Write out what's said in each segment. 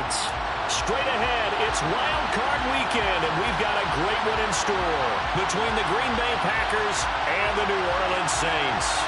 offense. Straight ahead, it's Wild Card Weekend, and we've got a great one in store between the Green Bay Packers and the New Orleans Saints.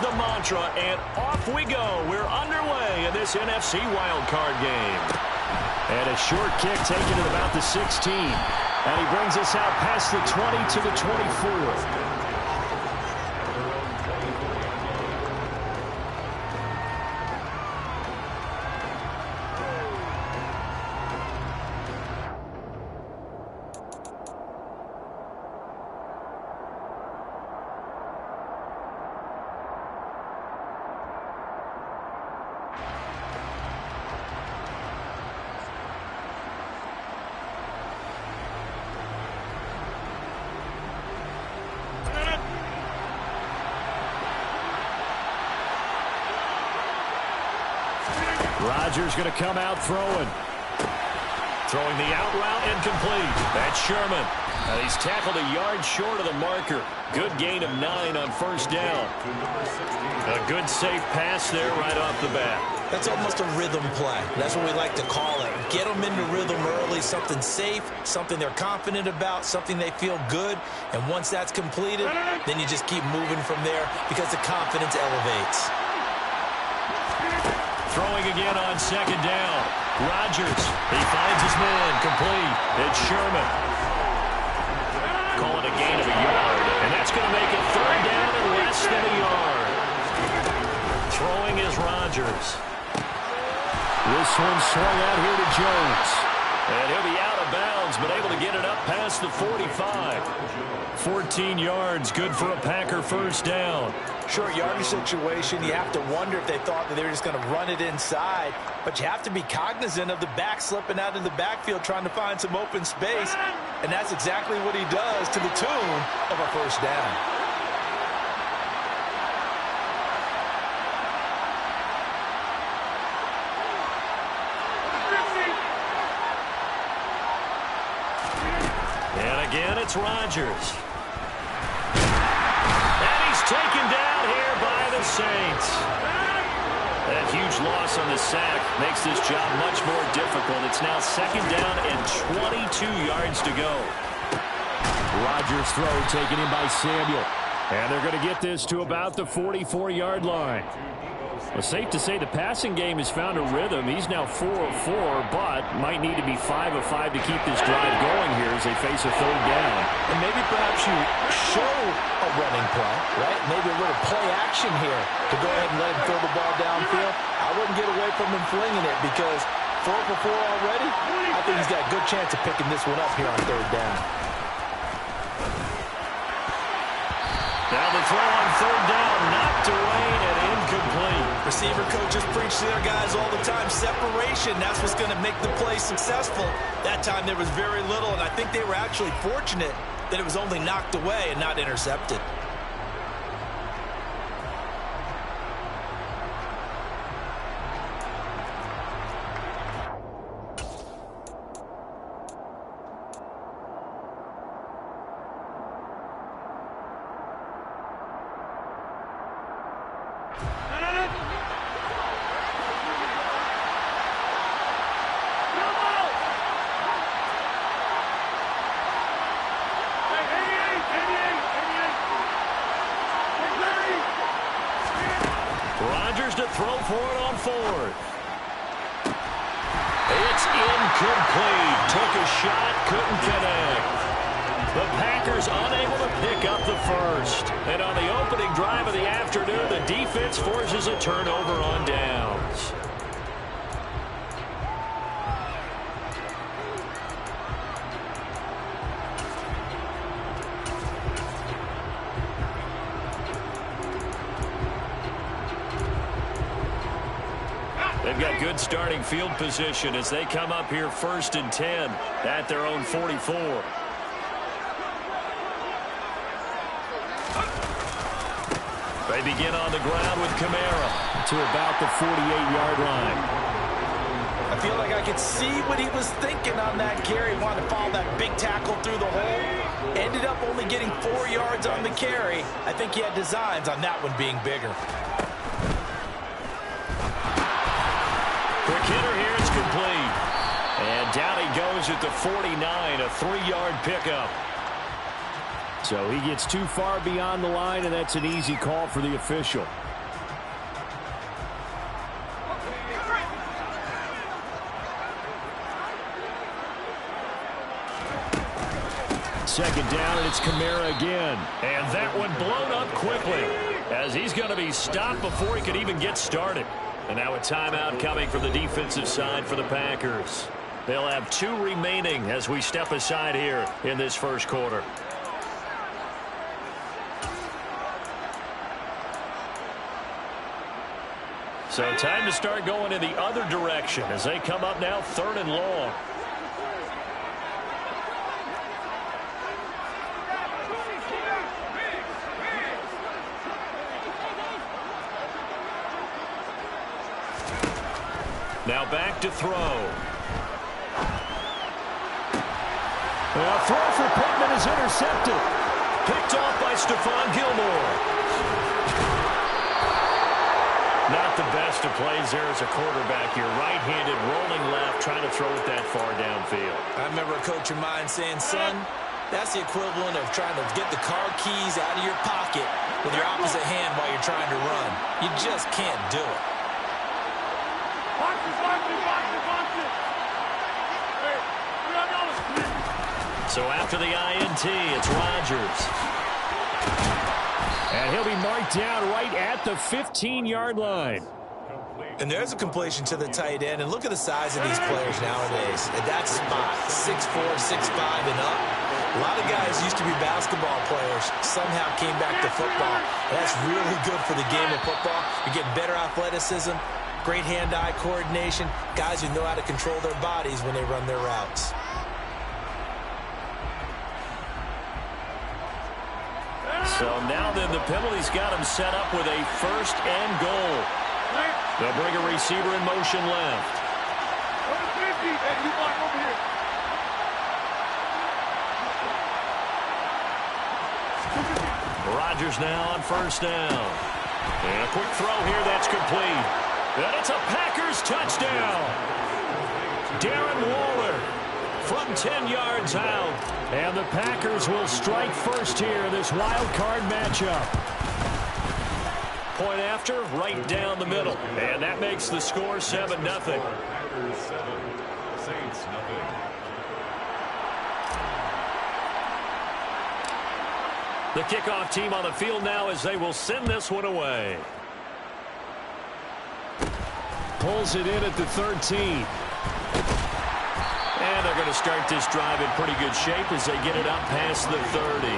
The mantra, and off we go. We're underway in this NFC wildcard game. And a short kick taken at about the 16. And he brings us out past the 20 to the 24. Rodgers going to come out throwing. Throwing the out route incomplete. That's Sherman. He's tackled a yard short of the marker. Good gain of 9 on first down. A good safe pass there right off the bat. That's almost a rhythm play. That's what we like to call it. Get them into rhythm early, something safe, something they're confident about, something they feel good. And once that's completed, then you just keep moving from there because the confidence elevates. Throwing again on second down. Rodgers. He finds his man. Complete. It's Sherman. Calling a gain of a yard. And that's going to make it third down and less than a yard. Throwing is Rodgers. This one swung out here to Jones. And he'll be out of bounds, but able to get it up past the 45. 14 yards. Good for a Packer first down. Short yardage situation, you have to wonder if they thought that they were just going to run it inside. But you have to be cognizant of the back slipping out of the backfield trying to find some open space. And that's exactly what he does to the tune of a first down. And again, it's Rodgers. Taken down here by the Saints. That huge loss on the sack makes this job much more difficult. It's now second down and 22 yards to go. Rodgers' throw taken in by Samuel. And they're going to get this to about the 44-yard line. Well, safe to say the passing game has found a rhythm. He's now 4 of 4, but might need to be 5 of 5 to keep this drive going here as they face a third down. And maybe perhaps you show a running play, right? Maybe a little play action here to go ahead and let him throw the ball downfield. I wouldn't get away from him flinging it because 4 for 4 already, I think he's got a good chance of picking this one up here on third down. Now the throw on third down, knocked away and incomplete. Receiver coaches preach to their guys all the time. Separation, that's what's going to make the play successful. That time there was very little, and I think they were actually fortunate that it was only knocked away and not intercepted. Rodgers to throw for it on fourth. It's incomplete. Took a shot, couldn't connect. The Packers unable to pick up the first. And on the opening drive of the afternoon, the defense forces a turnover on downs. They've got good starting field position as they come up here 1st and 10 at their own 44. They begin on the ground with Kamara. to about the 48-yard line. I feel like I could see what he was thinking on that carry. Wanted to follow that big tackle through the hole. Ended up only getting 4 yards on the carry. I think he had designs on that one being bigger. Quick hitter here, it's complete. And down he goes at the 49, a 3-yard pickup. So he gets too far beyond the line, and that's an easy call for the official. Second down, and it's Kamara again. And that one blown up quickly, as he's going to be stopped before he could even get started. And now a timeout coming from the defensive side for the Packers. They'll have 2 remaining as we step aside here in this first quarter. So time to start going in the other direction as they come up now 3rd and long. Now back to throw. The throw for Pittman is intercepted. Picked off by Stephon Gilmore. Not the best of plays there as a quarterback. You're right-handed, rolling left, trying to throw it that far downfield. I remember a coach of mine saying, son, that's the equivalent of trying to get the car keys out of your pocket with your opposite hand while you're trying to run. You just can't do it. So after the INT, it's Rodgers. And he'll be marked down right at the 15-yard line. And there's a completion to the tight end. And look at the size of these players nowadays. At that spot, 6'4", 6'5", and up. A lot of guys used to be basketball players, somehow came back to football. And that's really good for the game of football. You're getting better athleticism, great hand-eye coordination, guys who know how to control their bodies when they run their routes. So now then the penalty's got him set up with a 1st and goal. They'll bring a receiver in motion left. Rodgers now on 1st down. And a quick throw here that's complete. And it's a Packers touchdown. Darren Waller from 10 yards out. And the Packers will strike first here in this wild card matchup. Point after, right down the middle. And that makes the score 7-0. Packers 7, Saints 0. The kickoff team on the field now as they will send this one away. Pulls it in at the 13. And they're going to start this drive in pretty good shape as they get it up past the 30.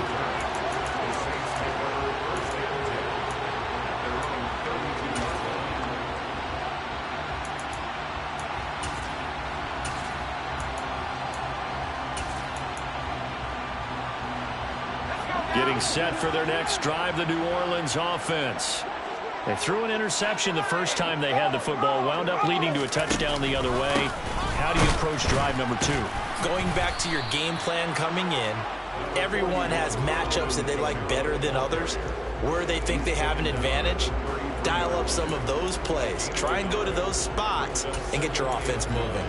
Getting set for their next drive, the New Orleans offense. They threw an interception the first time they had the football, wound up leading to a touchdown the other way. How do you approach drive number 2? Going back to your game plan coming in, everyone has matchups that they like better than others. Where they think they have an advantage, dial up some of those plays. Try and go to those spots and get your offense moving.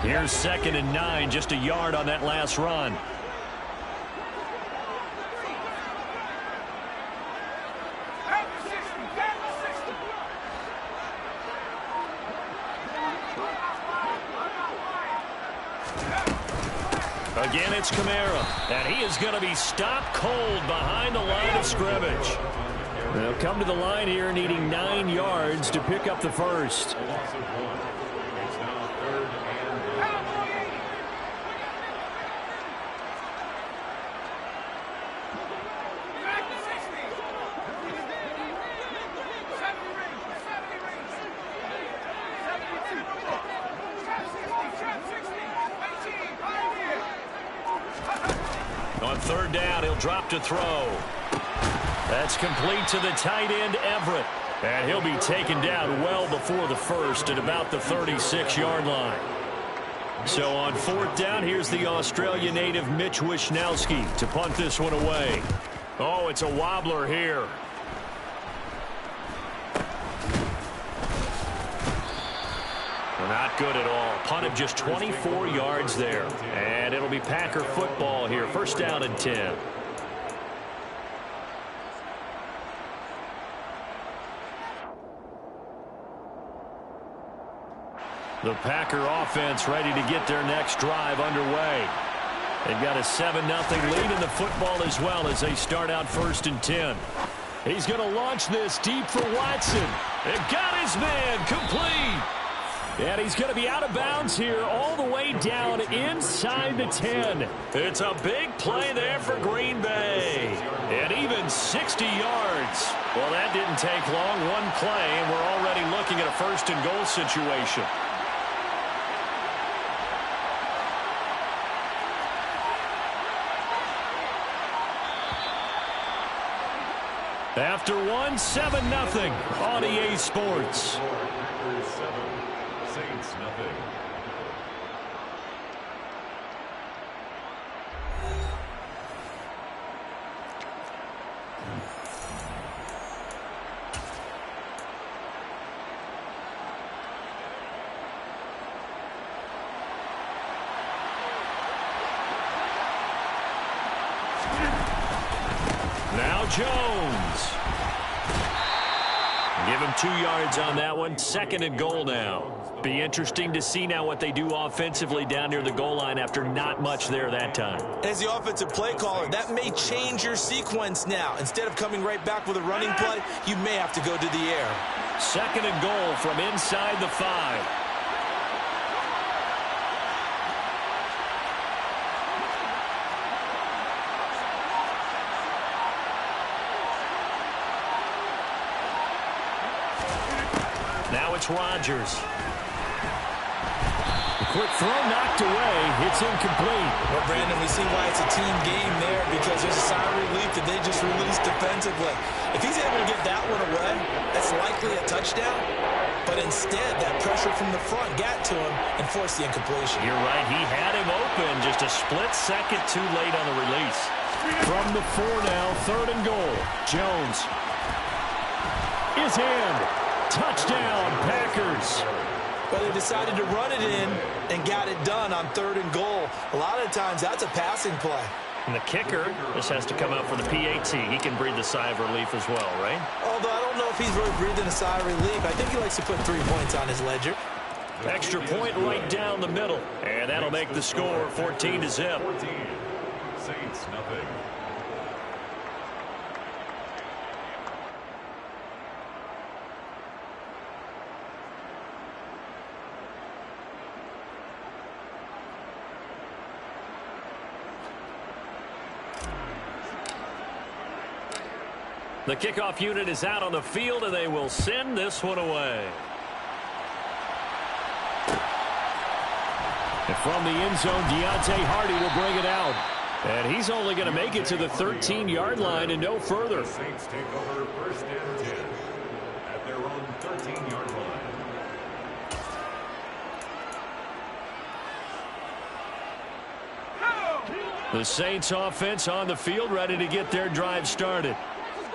Here's 2nd and 9, just a yard on that last run. Again, it's Kamara, and he is going to be stopped cold behind the line of scrimmage. They'll come to the line here needing 9 yards to pick up the first. It's now 3rd and 8. On 3rd down, he'll drop to throw. That's complete to the tight end, Everett. And he'll be taken down well before the first at about the 36-yard line. So on fourth down, here's the Australia native Mitch Wishnowsky to punt this one away. Oh, it's a wobbler here. Not good at all. Punt of just 24 yards there. And it'll be Packer football here. First down and 10. The Packer offense ready to get their next drive underway. They've got a 7-0 lead in the football as well as they start out first and 10. He's going to launch this deep for Watson. They've got his man complete. And he's going to be out of bounds here all the way down inside the 10. It's a big play there for Green Bay. And even 60 yards. Well, that didn't take long. One play, and we're already looking at a first and goal situation. After one, 7-0 on EA Sports. Packers 7, Saints nothing. Now Jones. Give him 2 yards on that one. Second and goal now. Be interesting to see now what they do offensively down near the goal line after not much there that time. As the offensive play caller, that may change your sequence now. Instead of coming right back with a running play, you may have to go to the air. Second and goal from inside the 5. Now it's Rodgers. The quick throw knocked away. It's incomplete. Well, Brandon, we see why it's a team game there because there's a sigh of relief that they just released defensively. If he's able to get that one away, that's likely a touchdown. But instead, that pressure from the front got to him and forced the incompletion. You're right. He had him open just a split second too late on the release. From the 4 now, third and goal. Jones is in. Touchdown, Packers. But they decided to run it in and got it done on third and goal. A lot of times, that's a passing play. And the kicker just has to come out for the PAT. He can breathe the sigh of relief as well, right? Although I don't know if he's really breathing a sigh of relief. I think he likes to put 3 points on his ledger. Extra point right down the middle. And that'll make the score 14-0. 14, Saints nothing. The kickoff unit is out on the field, and they will send this one away. And from the end zone, Deontay Hardy will bring it out. And he's only going to make it to the 13-yard line and no further. The Saints take over first and 10 at their own 13-yard line. The Saints offense on the field ready to get their drive started.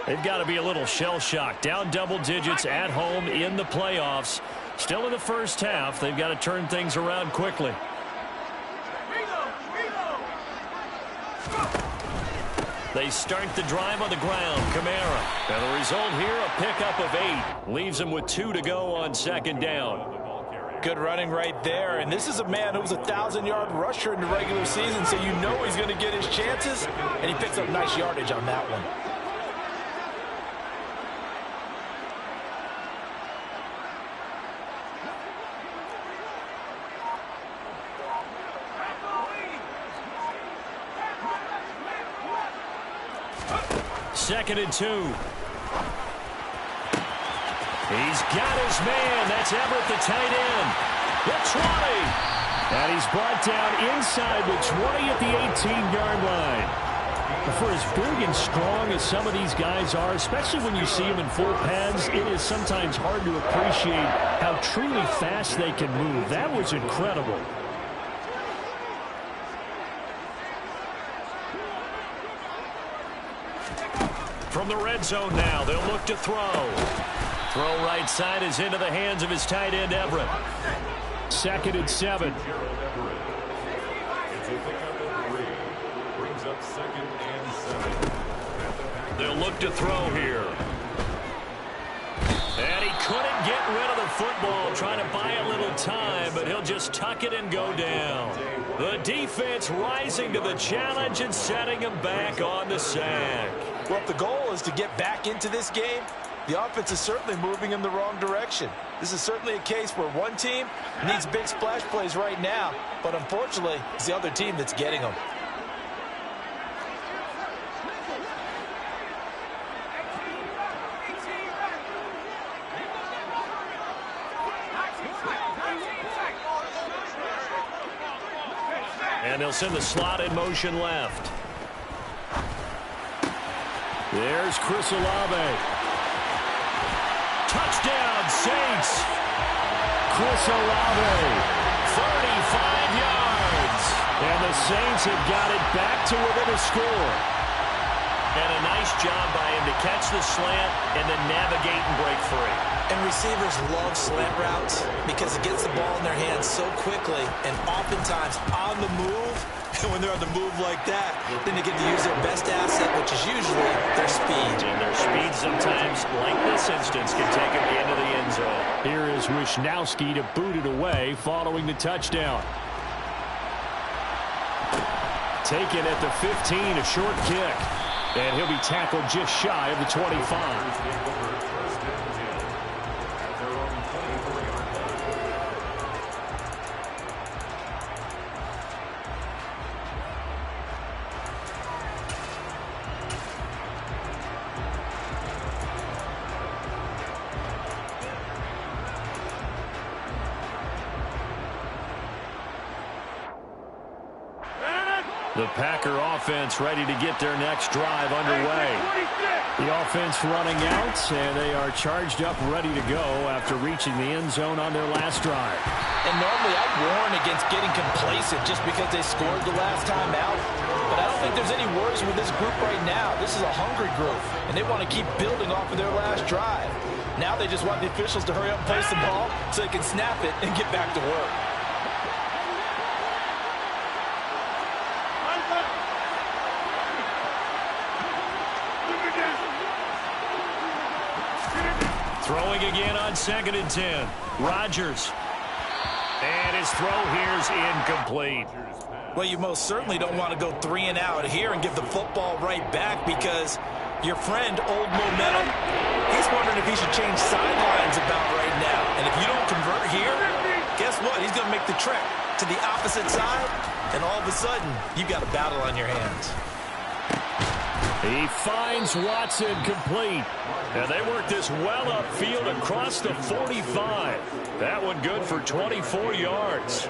They've got to be a little shell-shocked. Down double digits at home in the playoffs. Still in the first half. They've got to turn things around quickly. They start the drive on the ground. Kamara. And the result here, a pickup of 8. Leaves them with 2 to go on second down. Good running right there. And this is a man who was a 1,000-yard rusher in the regular season, so you know he's going to get his chances. And he picks up nice yardage on that one. Second and 2. He's got his man. That's Everett, the tight end. The 20. And he's brought down inside the 20 at the 18-yard line. For as big and strong as some of these guys are, especially when you see them in full pads, it is sometimes hard to appreciate how truly fast they can move. That was incredible. From the red zone now, they'll look to throw. Throw right side is into the hands of his tight end, Everett. 2nd and 7. Brings up 2nd and 7. They'll look to throw here. And he couldn't get rid of the football, trying to buy a little time, but he'll just tuck it and go down. The defense rising to the challenge and setting him back on the sack. Well, if the goal is to get back into this game, the offense is certainly moving in the wrong direction. This is certainly a case where one team needs big splash plays right now, but unfortunately, it's the other team that's getting them. And they'll send the slot in motion left. There's Chris Olave. Touchdown, Saints. Chris Olave, 35 yards. And the Saints have got it back to within a score. And a nice job by him to catch the slant and then navigate and break free. And receivers love slant routes because it gets the ball in their hands so quickly and oftentimes on the move. And when they're on the move like that, then they get to use their best asset, which is usually their speed. And their speed sometimes, like this instance, can take them into the end zone. Here is Wisnowski to boot it away following the touchdown. Taken at the 15, a short kick. And he'll be tackled just shy of the 25. The Packer offense ready to get their next drive underway. The offense running out, and they are charged up, ready to go after reaching the end zone on their last drive. And normally I'd warn against getting complacent just because they scored the last time out. But I don't think there's any worries with this group right now. This is a hungry group, and they want to keep building off of their last drive. Now they just want the officials to hurry up and place the ball so they can snap it and get back to work. Throwing again on 2nd and 10. Rodgers. And his throw here's incomplete. Well, you most certainly don't want to go 3 and out here and give the football right back because your friend, Old Momentum, he's wondering if he should change sidelines about right now. And if you don't convert here, guess what? He's going to make the trek to the opposite side, and all of a sudden, you've got a battle on your hands. He finds Watson complete. And they work this well upfield across the 45. That one good for 24 yards.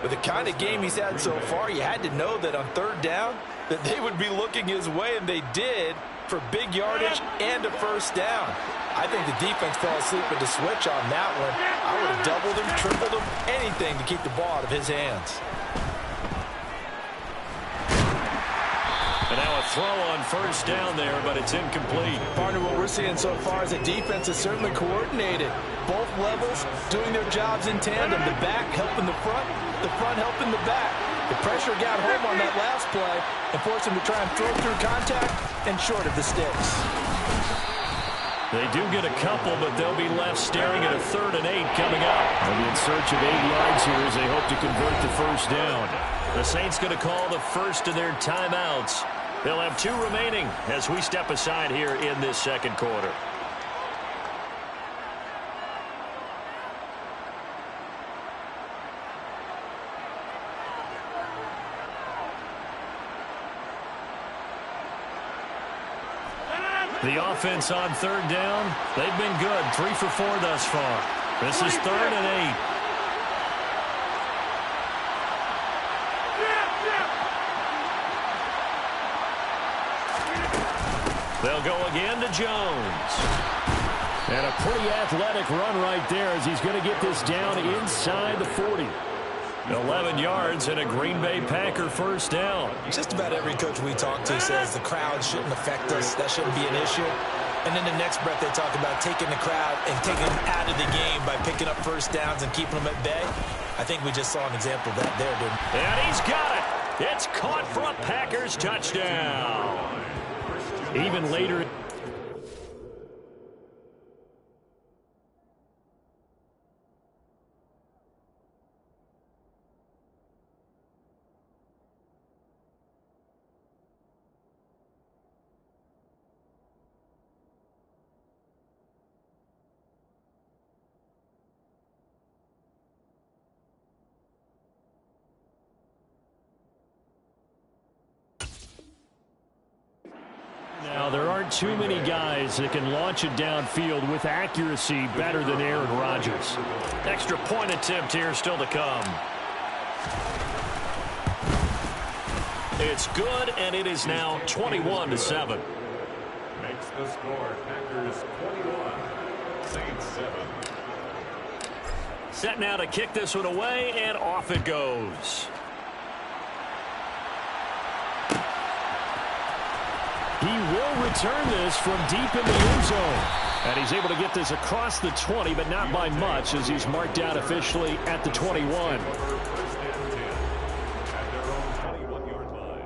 With the kind of game he's had so far, you had to know that on 3rd down that they would be looking his way, and they did, for big yardage and a 1st down. I think the defense fell asleep at the switch on that one. I would have doubled him, tripled him, anything to keep the ball out of his hands. And now a throw on 1st down there, but it's incomplete. Partner, what we're seeing so far is the defense is certainly coordinated. Both levels doing their jobs in tandem. The back helping the front helping the back. The pressure got home on that last play and forced him to try and throw through contact and short of the sticks. They do get a couple, but they'll be left staring at a 3rd and 8 coming up. They'll be in search of 8 yards here as they hope to convert the 1st down. The Saints going to call the first of their timeouts. They'll have 2 remaining as we step aside here in this 2nd quarter. The offense on 3rd down, they've been good. 3 for 4 thus far. This is 3rd and 8. They'll go again to Jones. And a pretty athletic run right there as he's going to get this down inside the 40. 11 yards and a Green Bay Packer first down. Just about every coach we talk to says the crowd shouldn't affect us. That shouldn't be an issue. And in the next breath, they talk about taking the crowd and taking them out of the game by picking up first downs and keeping them at bay. I think we just saw an example of that there, didn't we? And he's got it. It's caught for a Packers touchdown. Even later. Now, there aren't too many guys that can launch it downfield with accuracy better than Aaron Rodgers. Extra point attempt here still to come. It's good, and it is now 21-7. Makes the score Packers 21, Saints 7. Set now to kick this one away, and off it goes. He will return this from deep in the end zone. And he's able to get this across the 20, but not by much as he's marked out officially at the 21. First and 10 at their own 21-yard line.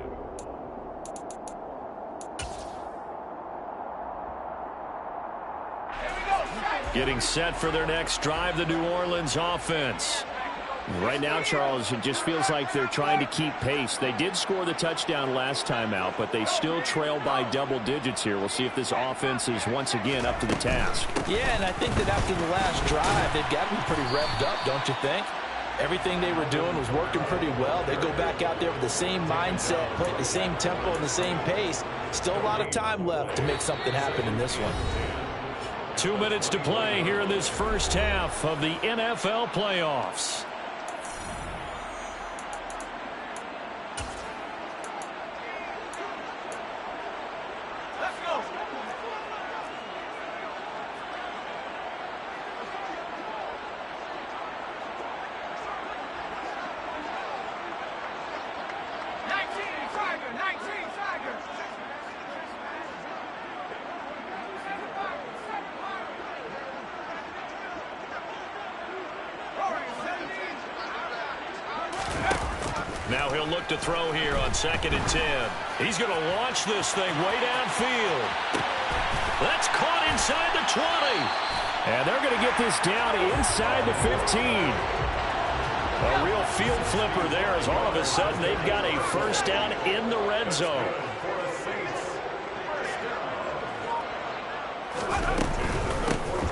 Getting set for their next drive, the New Orleans offense. Right now, Charles, it just feels like they're trying to keep pace. They did score the touchdown last time out, but they still trail by double digits here. We'll see if this offense is once again up to the task. Yeah, and I think that after the last drive, they've got to be pretty revved up, don't you think? Everything they were doing was working pretty well. They go back out there with the same mindset, play at the same tempo and the same pace. Still a lot of time left to make something happen in this one. 2 minutes to play here in this first half of the NFL playoffs. Now he'll look to throw here on 2nd and 10. He's going to launch this thing way downfield. That's caught inside the 20. And they're going to get this down inside the 15. A real field flipper there as all of a sudden they've got a first down in the red zone.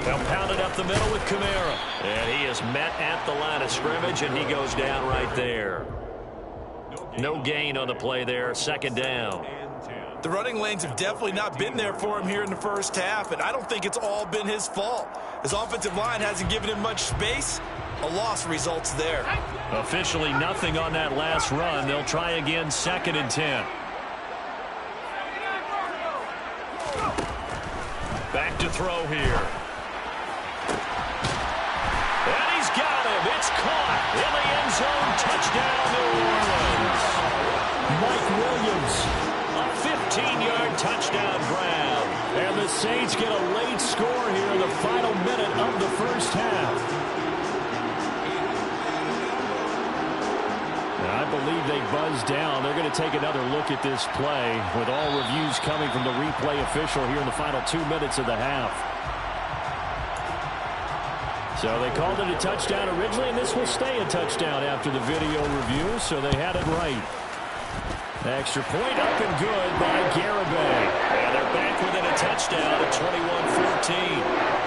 They'll pound it up the middle with Kamara. And he is met at the line of scrimmage, and he goes down right there. No gain on the play there, 2nd down. The running lanes have definitely not been there for him here in the first half, and I don't think it's all been his fault. His offensive line hasn't given him much space. A loss results there. Officially nothing on that last run. They'll try again, 2nd and 10. Back to throw here. And he's got him. It's caught in the end zone. Touchdown, New Orleans. Mike Williams, a 15-yard touchdown grab. And the Saints get a late score here in the final minute of the first half. I believe they buzzed down. They're going to take another look at this play with all reviews coming from the replay official here in the final 2 minutes of the half. So they called it a touchdown originally, and this will stay a touchdown after the video review, so they had it right. Extra point up and good by Garibay. And they're back within a touchdown at 21-14.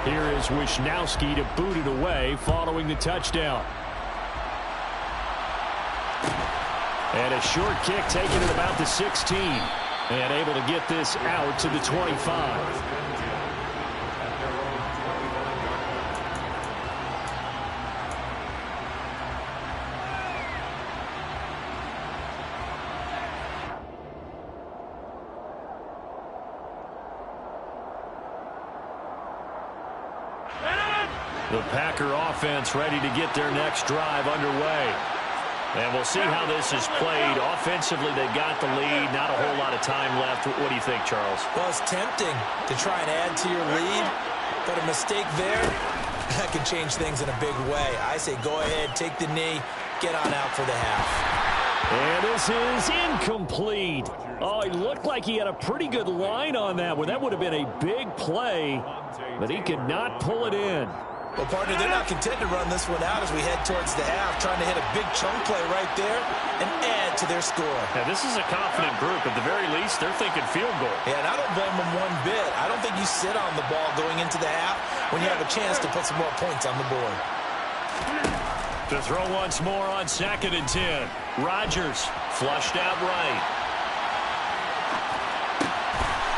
Here is Wisnowski to boot it away following the touchdown. And a short kick taken at about the 16. And able to get this out to the 25. The Packer offense ready to get their next drive underway. And we'll see how this is played. Offensively, they got the lead. Not a whole lot of time left. What do you think, Charles? Well, it's tempting to try and add to your lead, but a mistake there, that can change things in a big way. I say go ahead, take the knee, get on out for the half. And this is incomplete. Oh, he looked like he had a pretty good line on that one. That would have been a big play, but he could not pull it in. Well, partner, they're not content to run this one out as we head towards the half, trying to hit a big chunk play right there and add to their score. Now, this is a confident group. At the very least, they're thinking field goal. Yeah, and I don't blame them one bit. I don't think you sit on the ball going into the half when you have a chance to put some more points on the board. To throw once more on 2nd and 10. Rodgers flushed out right.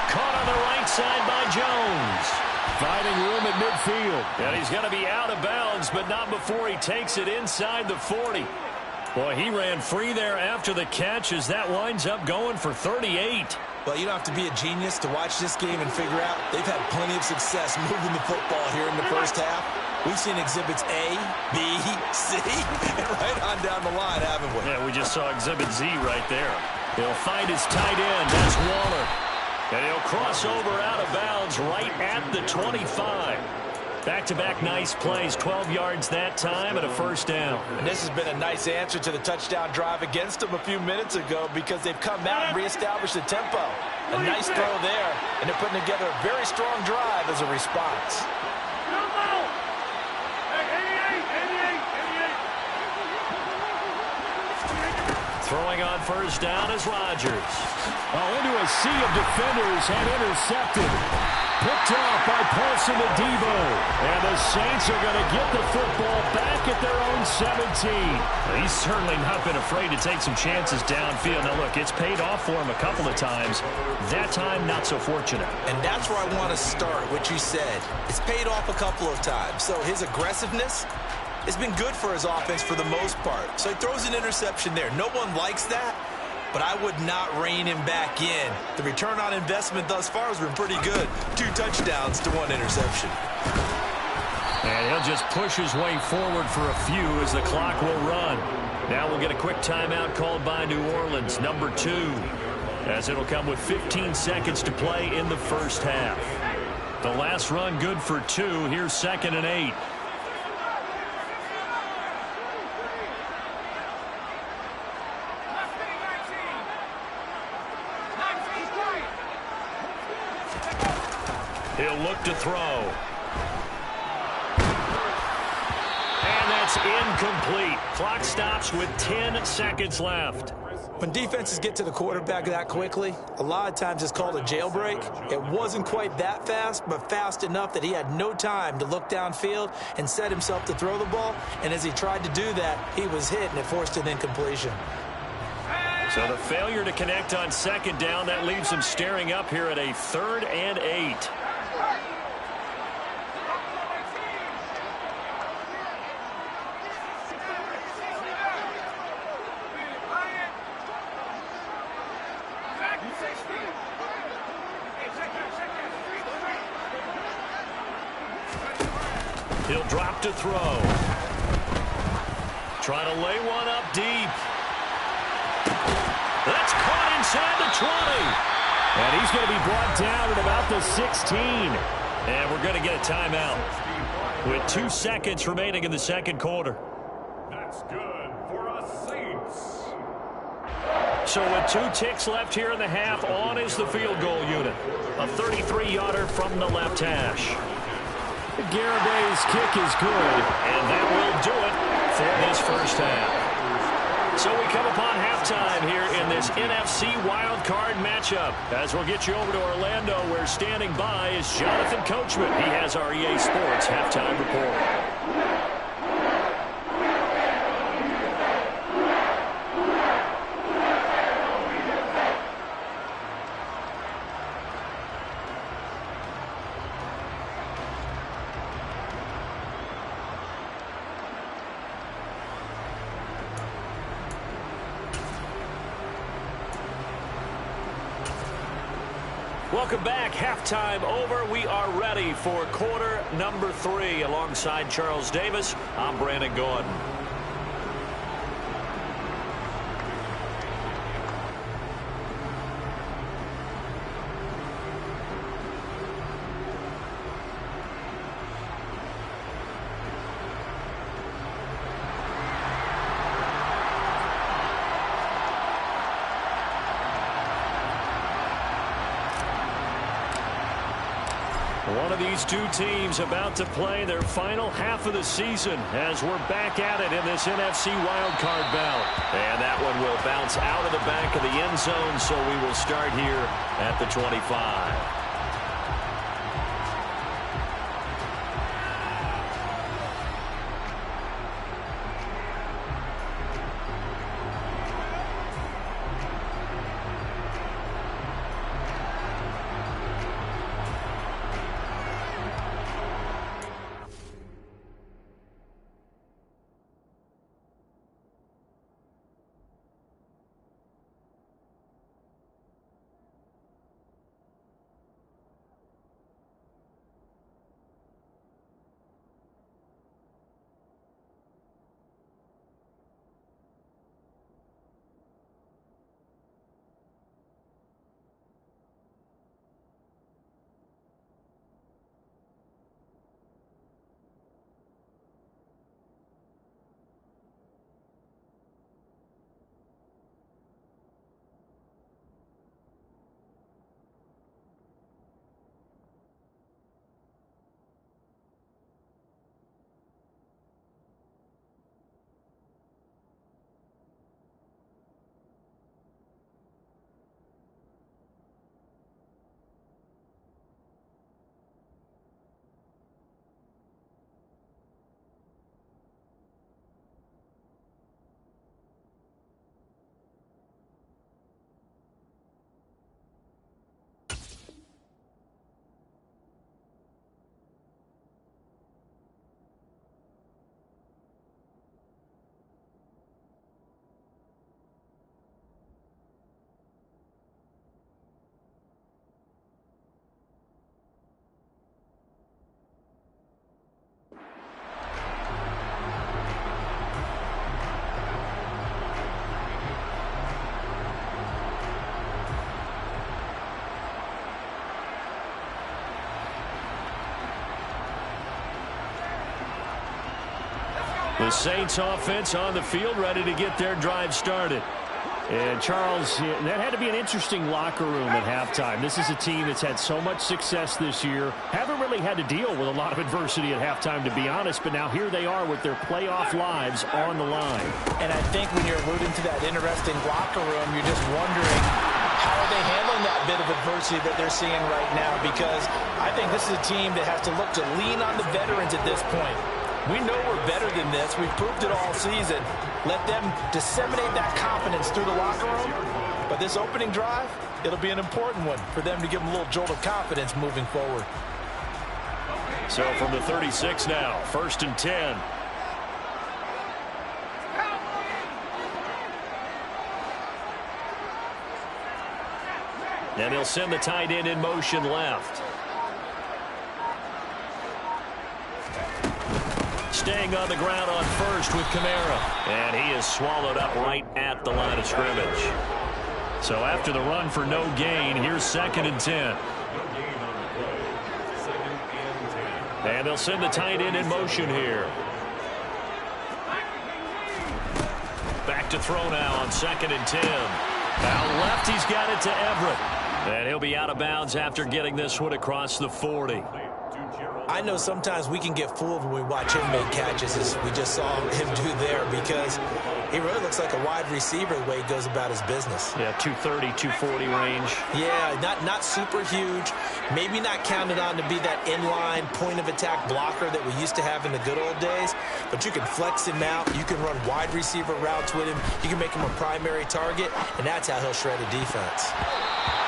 Caught on the right side by Jones. Finding room at midfield. And he's going to be out of bounds, but not before he takes it inside the 40. Boy, he ran free there after the catch as that winds up going for 38. Well, you don't have to be a genius to watch this game and figure out they've had plenty of success moving the football here in the first half. We've seen exhibits A, B, C, and right on down the line, haven't we? Yeah, we just saw exhibit Z right there. He'll find his tight end. That's Waller. And he'll cross over out of bounds right at the 25. Back-to-back nice plays, 12 yards that time and a first down. And this has been a nice answer to the touchdown drive against them a few minutes ago because they've come out and reestablished the tempo. A nice throw there, and they're putting together a very strong drive as a response. Throwing on first down is Rodgers. Oh, into a sea of defenders and intercepted. Picked off by Paulson Adebo. And the Saints are going to get the football back at their own 17. Well, he's certainly not been afraid to take some chances downfield. Now, look, it's paid off for him a couple of times. That time, not so fortunate. And that's where I want to start, what you said. It's paid off a couple of times. So his aggressiveness, it's been good for his offense for the most part. So he throws an interception there. No one likes that, but I would not rein him back in. The return on investment thus far has been pretty good. 2 touchdowns to 1 interception. And he'll just push his way forward for a few as the clock will run. Now we'll get a quick timeout called by New Orleans, number 2, as it'll come with 15 seconds to play in the first half. The last run good for 2. Here's 2nd and 8. He'll look to throw. And that's incomplete. Clock stops with 10 seconds left. When defenses get to the quarterback that quickly, a lot of times it's called a jailbreak. It wasn't quite that fast, but fast enough that he had no time to look downfield and set himself to throw the ball. And as he tried to do that, he was hit, and it forced an incompletion. So the failure to connect on 2nd down, that leaves him staring up here at a 3rd and 8. He'll drop to throw. Trying to lay one up deep. That's caught inside the 20. And he's going to be brought down at about the 16. And we're going to get a timeout with 2 seconds remaining in the second quarter. That's good for us Saints. So with 2 ticks left here in the half, on is the field goal unit. A 33-yarder from the left hash. Garibay's kick is good, and that will do it for this first half. So we come upon halftime here in this NFC wildcard matchup. As we'll get you over to Orlando, where standing by is Jonathan Coachman. He has our EA Sports halftime report. Welcome back. Halftime over. We are ready for quarter number 3. Alongside Charles Davis, I'm Brandon Gaudin. One of these two teams about to play their final half of the season as we're back at it in this NFC wildcard bout. And that one will bounce out of the back of the end zone, so we will start here at the 25. The Saints offense on the field, ready to get their drive started. And Charles, that had to be an interesting locker room at halftime. This is a team that's had so much success this year. Haven't really had to deal with a lot of adversity at halftime, to be honest. But now here they are with their playoff lives on the line. And I think when you're alluding to that interesting locker room, you're just wondering how are they handling that bit of adversity that they're seeing right now? Because I think this is a team that has to look to lean on the veterans at this point. We know we're better than this. We've proved it all season. Let them disseminate that confidence through the locker room. But this opening drive, it'll be an important one for them to give them a little jolt of confidence moving forward. So from the 36 now, 1st and 10. And he'll send the tight end in motion left. Staying on the ground on first with Kamara. And he is swallowed up right at the line of scrimmage. So after the run for no gain, here's 2nd and 10. And they'll send the tight end in motion here. Back to throw now on 2nd and 10. Out left, he's got it to Everett. And he'll be out of bounds after getting this one across the 40. I know sometimes we can get fooled when we watch him make catches, as we just saw him do there, because he really looks like a wide receiver the way he goes about his business. Yeah, 230, 240 range. Yeah, not super huge. Maybe not counted on to be that inline point-of-attack blocker that we used to have in the good old days, but you can flex him out. You can run wide receiver routes with him. You can make him a primary target, and that's how he'll shred a defense.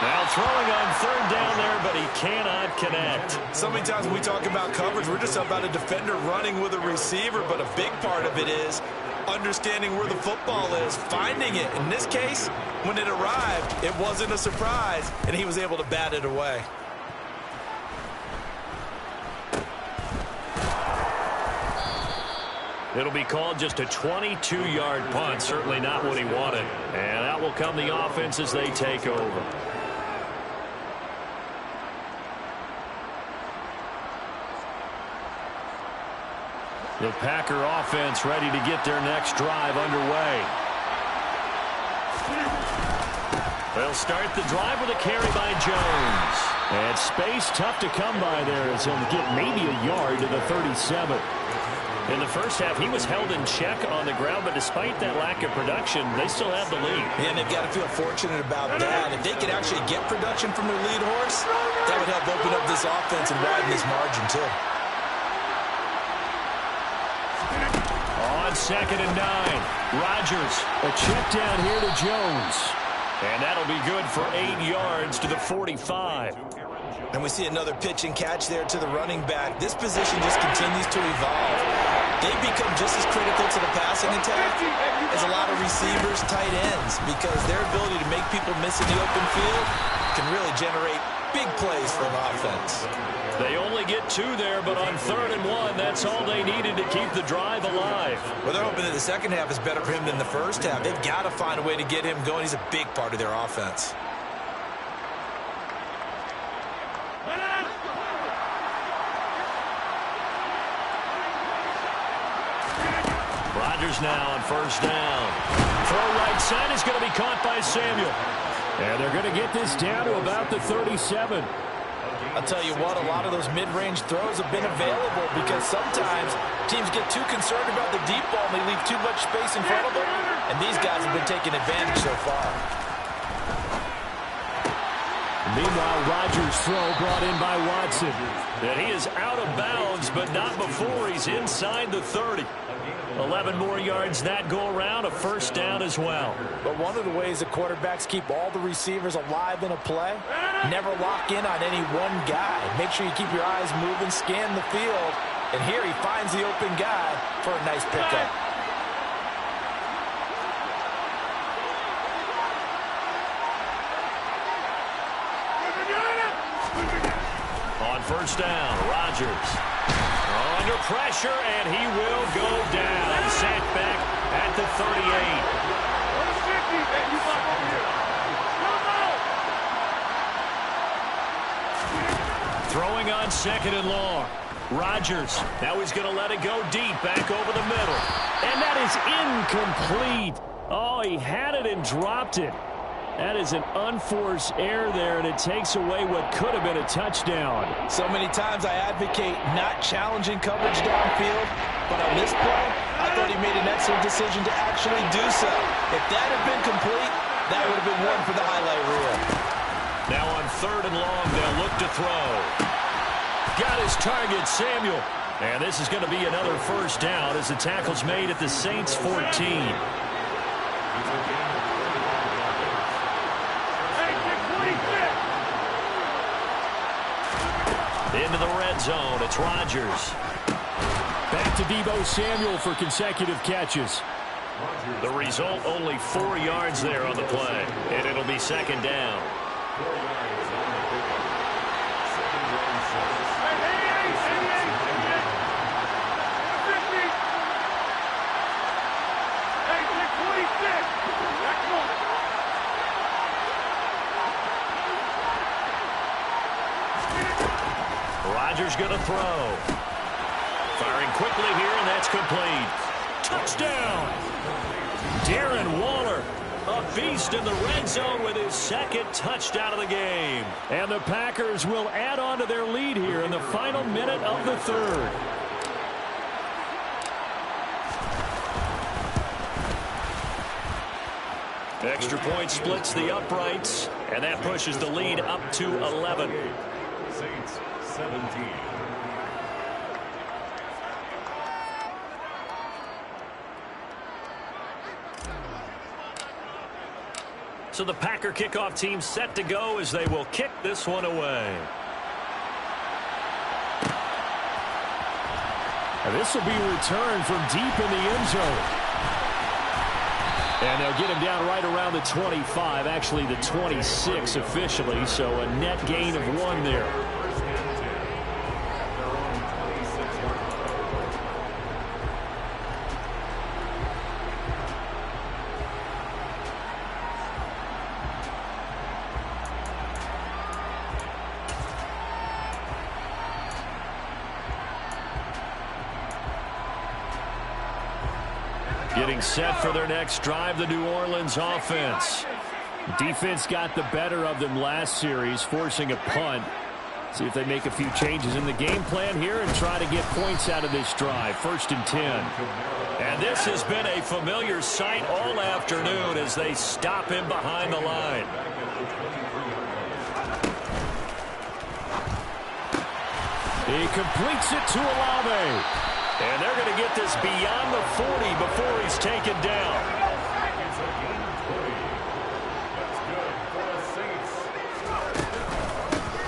Now throwing on 3rd down there, but he cannot connect. So many times when we talk about coverage, we're just about a defender running with a receiver, but a big part of it is understanding where the football is, finding it. In this case, when it arrived, it wasn't a surprise, and he was able to bat it away. It'll be called just a 22-yard punt. Certainly not what he wanted. And out will come the offense as they take over. The Packer offense ready to get their next drive underway. They'll start the drive with a carry by Jones. And space tough to come by there as he'll get maybe a yard to the 37. In the first half, he was held in check on the ground, but despite that lack of production, they still have the lead. And they've got to feel fortunate about that. If they could actually get production from their lead horse, that would help open up this offense and widen this margin, too. On 2nd and 9, Rodgers, a check down here to Jones. And that'll be good for 8 yards to the 45. And we see another pitch and catch there to the running back. This position just continues to evolve. They become just as critical to the passing attack as a lot of receivers, tight ends, because their ability to make people miss in the open field can really generate big plays for an offense. They only get 2 there, but on 3rd and 1, that's all they needed to keep the drive alive. Well, they're hoping that the second half is better for him than the first half. They've got to find a way to get him going. He's a big part of their offense. Rodgers now on 1st down. Throw right side is going to be caught by Samuel. And they're going to get this down to about the 37. I'll tell you what, a lot of those mid-range throws have been available because sometimes teams get too concerned about the deep ball and they leave too much space in front of them. And these guys have been taking advantage so far. Meanwhile, Rodgers' throw brought in by Watson. And he is out of bounds, but not before he's inside the 30. 11 more yards that go around, a 1st down as well. But one of the ways that quarterbacks keep all the receivers alive in a play, never lock in on any one guy. Make sure you keep your eyes moving, scan the field, and here he finds the open guy for a nice pickup. On 1st down, Rodgers. Under pressure, and he will go down. Sent back at the 38. Throwing on 2nd and long. Rodgers. Now he's going to let it go deep, back over the middle. And that is incomplete. Oh, he had it and dropped it. That is an unforced error there, and it takes away what could have been a touchdown. So many times I advocate not challenging coverage downfield, but on this play, I thought he made an excellent decision to actually do so. If that had been complete, that would have been one for the highlight reel. Now on 3rd and long, they'll look to throw. Got his target, Samuel. And this is going to be another 1st down as the tackle's made at the Saints 14. Into the red zone, it's Rodgers. Back to Deebo Samuel for consecutive catches. The result, only 4 yards there on the play, and it'll be 2nd down. Rodgers going to throw. Firing quickly here, and that's complete. Touchdown! Darren Waller, a beast in the red zone with his 2nd touchdown of the game. And the Packers will add on to their lead here in the final minute of the 3rd. Extra point splits the uprights, and that pushes the lead up to 11. Saints 17. So the Packer kickoff team set to go as they will kick this one away. And this will be returned from deep in the end zone. And they'll get him down right around the 25, actually the 26 officially, so a net gain of 1 there. First and 10 at their own 26-yard line. Getting set for their next drive, the New Orleans offense. Defense got the better of them last series, forcing a punt. See if they make a few changes in the game plan here and try to get points out of this drive. 1st and 10. And this has been a familiar sight all afternoon as they stop him behind the line. He completes it to Olave. And they're going to get this beyond the 40 before he's taken down. It's a gain of 20. That's good for the Saints.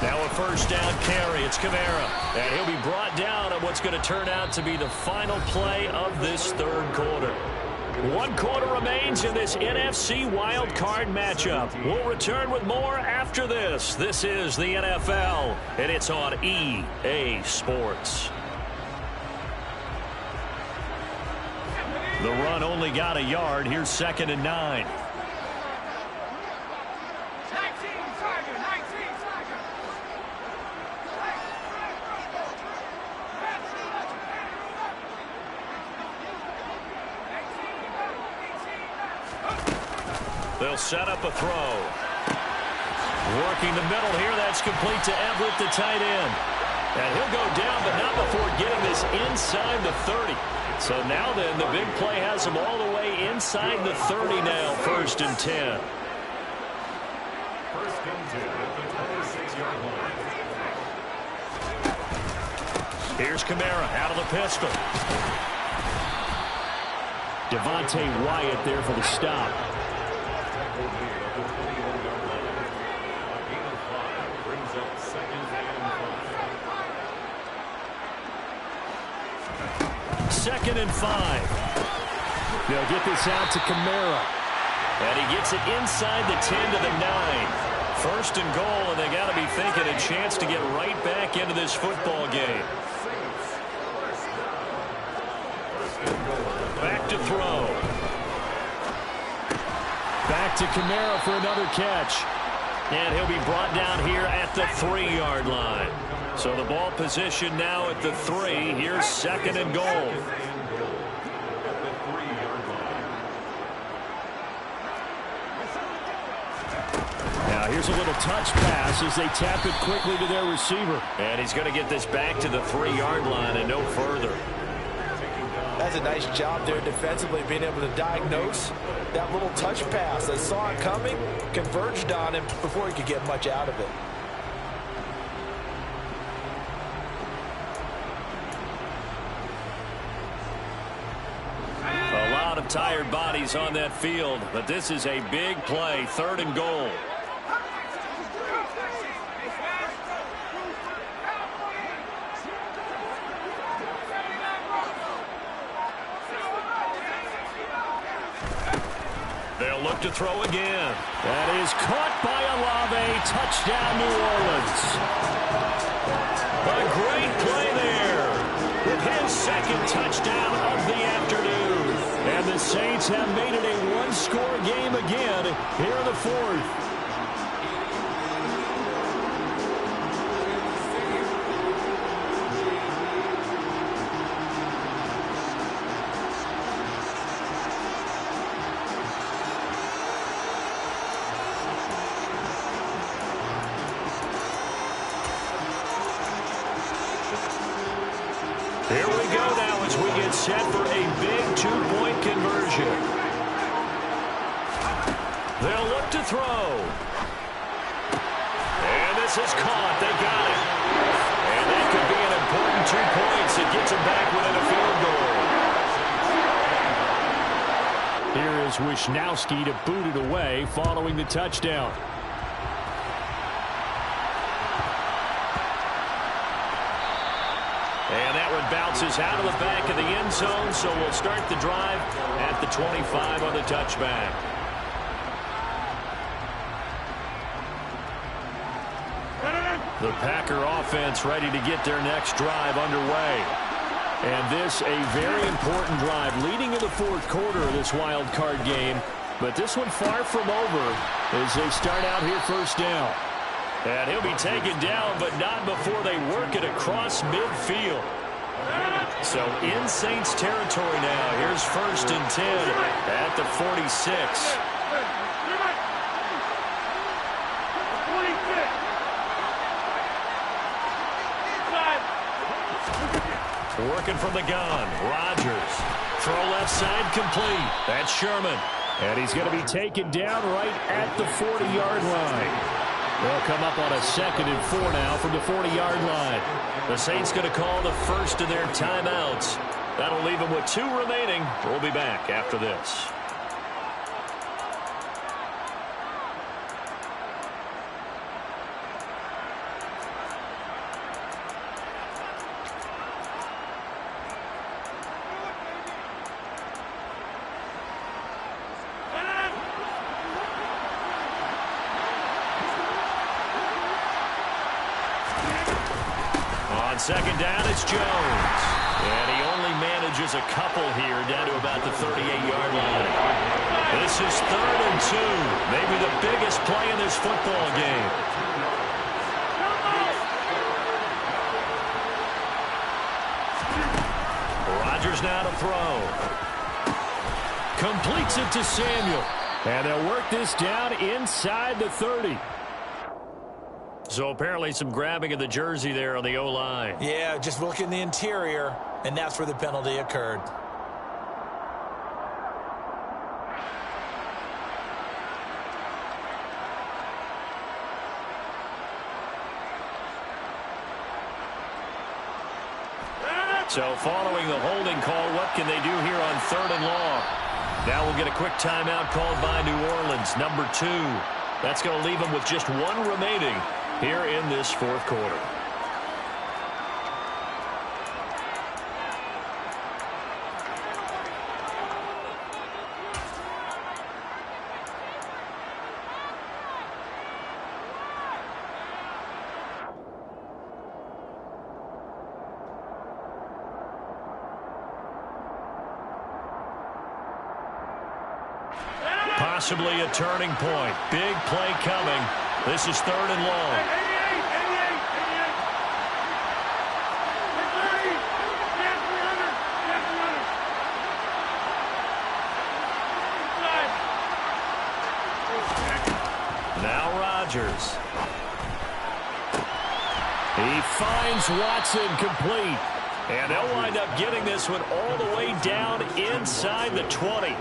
Now a 1st down carry. It's Kamara. And he'll be brought down on what's going to turn out to be the final play of this 3rd quarter. 1 quarter remains in this NFC wildcard matchup. We'll return with more after this. This is the NFL, and it's on EA Sports. The run only got a yard. Here's 2nd and 9. They'll set up a throw. Working the middle here. That's complete to Everett, the tight end. And he'll go down, but not before getting this inside the 30. So now then, the big play has him all the way inside the 30 now. 1st and 10. 1st and 10 at the 26-yard line. Here's Kamara out of the pistol. Devontae Wyatt there for the stop. Tackle made at the 21-yard line. A gain of 5 brings up 2nd and 5. 2nd and 5. They'll get this out to Kamara. And he gets it inside the 10 to the 9. 1st and goal, and they got to be thinking a chance to get right back into this football game. Back to throw. Back to Kamara for another catch. And he'll be brought down here at the 3-yard line. So the ball position now at the 3. Here's 2nd and goal. Now here's a little touch pass as they tap it quickly to their receiver. And he's going to get this back to the 3-yard line and no further. That's a nice job there defensively, being able to diagnose that little touch pass. They saw it coming, converged on him before he could get much out of it. A lot of tired bodies on that field, but this is a big play. 3rd and goal. They'll look to throw again. That is caught by Olave. Touchdown, New Orleans. A great play there with his 2nd touchdown of the afternoon. And the Saints have made it a 1-score game again here in the 4th. Here we go now as we get set for a big 2-point conversion. They'll look to throw. And this is caught. They got it. And that could be an important 2 points. It gets them back within a field goal. Here is Wisnowski to boot it away following the touchdown. And that one bounces out of the back of the end zone, so we'll start the drive at the 25 on the touchback. The Packer offense ready to get their next drive underway. And this a very important drive leading in the fourth quarter of this wild card game. But this one far from over as they start out here first down. And he'll be taken down, but not before they work it across midfield. So in Saints territory now. Here's 1st and 10 at the 46. Working from the gun. Rodgers. Throw left side complete. That's Sherman. And he's going to be taken down right at the 40-yard line. They'll come up on a 2nd and 4 now from the 40-yard line. The Saints going to call the first of their timeouts. That'll leave them with 2 remaining. We'll be back after this. Second down, it's Jones. And he only manages a couple here down to about the 38-yard line. This is 3rd and 2. Maybe the biggest play in this football game. Rodgers now to throw. Completes it to Samuel. And they'll work this down inside the 30. So apparently some grabbing of the jersey there on the O-line. Yeah, just look in the interior, and that's where the penalty occurred. So following the holding call, what can they do here on 3rd and long? Now we'll get a quick timeout called by New Orleans, number 2. That's going to leave them with just 1 remaining here in this fourth quarter. Possibly a turning point. Big play coming. This is 3rd and long. Now Rodgers. He finds Watson complete. And they'll wind up getting this one all the way down inside the 20.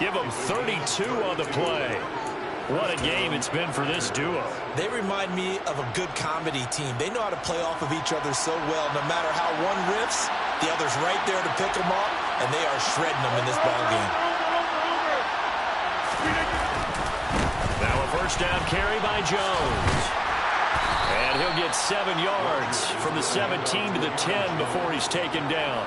Give them 32 on the play. What a game it's been for this duo. They remind me of a good comedy team. They know how to play off of each other so well. No matter how one riffs, the other's right there to pick them up, and they are shredding them in this ball game. Now a first down carry by Jones. And he'll get 7 yards from the 17 to the 10 before he's taken down.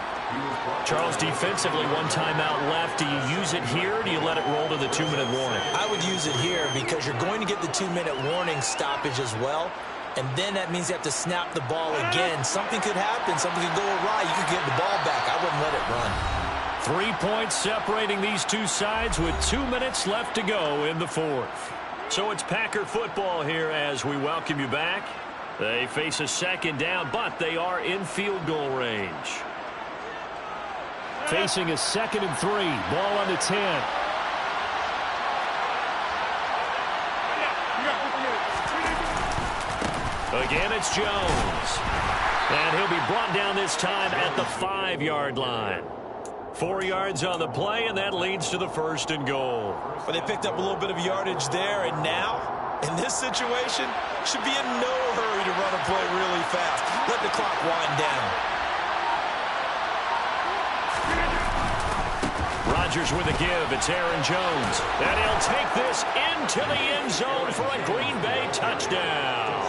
Charles, defensively, 1 timeout left. Do you use it here, or do you let it roll to the 2-minute warning? I would use it here because you're going to get the 2-minute warning stoppage as well. And then that means you have to snap the ball again. Something could happen. Something could go awry. You could get the ball back. I wouldn't let it run. 3 points separating these two sides with 2 minutes left to go in the fourth. So it's Packer football here as we welcome you back. They face a second down, but they are in field goal range. Facing a 2nd and 3. Ball on the 10. Again, it's Jones. And he'll be brought down this time at the 5-yard line. 4 yards on the play, and that leads to the 1st and goal. Well, they picked up a little bit of yardage there, and now, in this situation, should be in no hurry to run a play really fast. Let the clock wind down. Rodgers with a give. It's Aaron Jones. And he'll take this into the end zone for a Green Bay touchdown.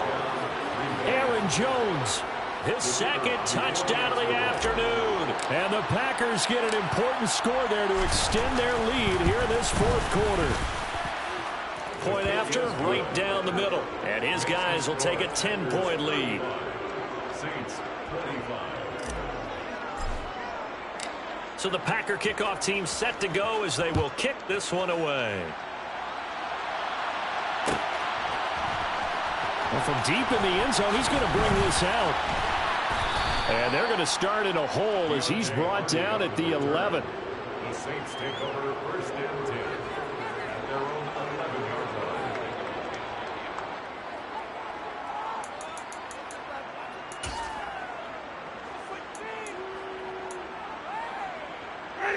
Aaron Jones his second touchdown of the afternoon. And the Packers get an important score there to extend their lead here in this fourth quarter. Point after, right down the middle. And his guys will take a 10-point lead. Saints 25. So the Packer kickoff team set to go as they will kick this one away. Well, from deep in the end zone, he's going to bring this out. And they're going to start in a hole as he's brought down at the 11. The Saints take over first and 10 at their own 11-yard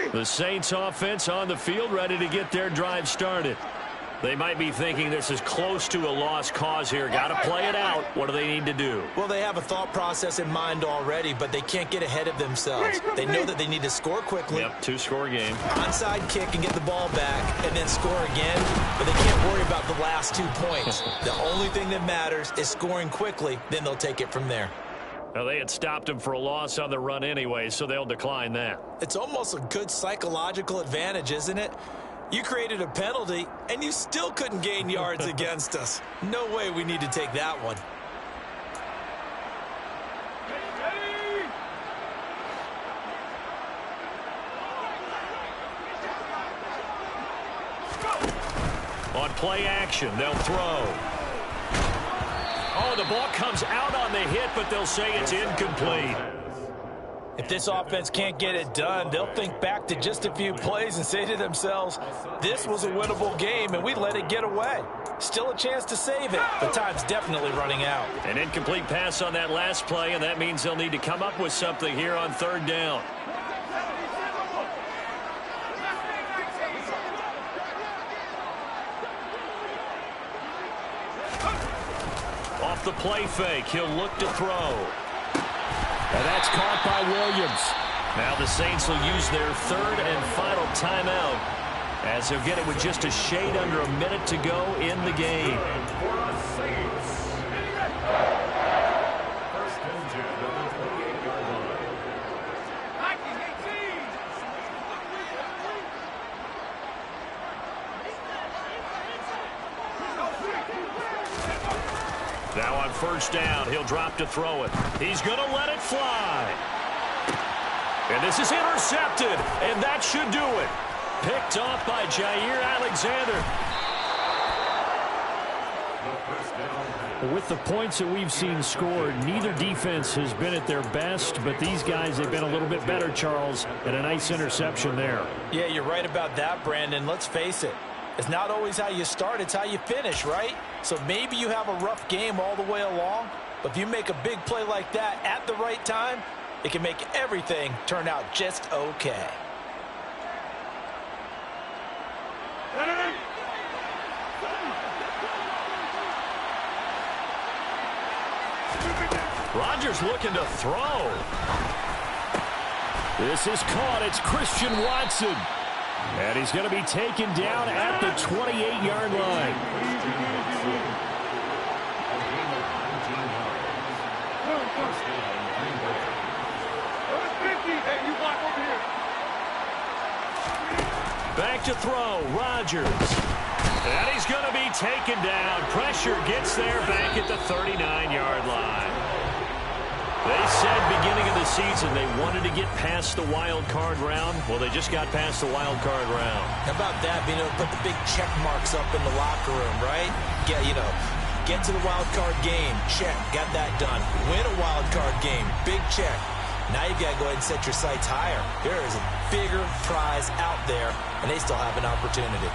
line. The Saints offense on the field, ready to get their drive started. They might be thinking this is close to a lost cause here. Got to play it out. What do they need to do? Well, they have a thought process in mind already, but they can't get ahead of themselves. They know that they need to score quickly. Yep, two-score game. Onside kick and get the ball back and then score again, but they can't worry about the last 2 points. The only thing that matters is scoring quickly, then they'll take it from there. Well, they had stopped him for a loss on the run anyway, so they'll decline that. It's almost a good psychological advantage, isn't it? You created a penalty, and you still couldn't gain yards against us. No way we need to take that one. On play action, they'll throw. Oh, the ball comes out on the hit, but they'll say it's incomplete. If this offense can't get it done, they'll think back to just a few plays and say to themselves, this was a winnable game and we let it get away. Still a chance to save it, but time's definitely running out. An incomplete pass on that last play, and that means they'll need to come up with something here on third down. Off the play fake, he'll look to throw. And that's caught by Williams. Now the Saints will use their third and final timeout as they'll get it with just a shade under a minute to go in the game. For the Saints. First and 10 at the 28-yard line. Now on first down, he'll drop to throw it. He's going to let it fly. And this is intercepted, and that should do it. Picked off by Jair Alexander. With the points that we've seen scored, neither defense has been at their best, but these guys have been a little bit better, Charles, and a nice interception there. Yeah, you're right about that, Brandon. Let's face it. It's not always how you start, it's how you finish, right? So maybe you have a rough game all the way along, but if you make a big play like that at the right time, it can make everything turn out just okay. Rodgers looking to throw. This is caught. It's Christian Watson. And he's going to be taken down at the 28-yard line. Back to throw, Rodgers. And he's going to be taken down. Pressure gets there back at the 39-yard line. They said beginning of the season they wanted to get past the wild card round. Well, they just got past the wild card round. How about that, being able to put the big check marks up in the locker room, right? Get to the wild card game, check, got that done. Win a wild card game, big check. Now you've got to go ahead and set your sights higher. There is a bigger prize out there, and they still have an opportunity.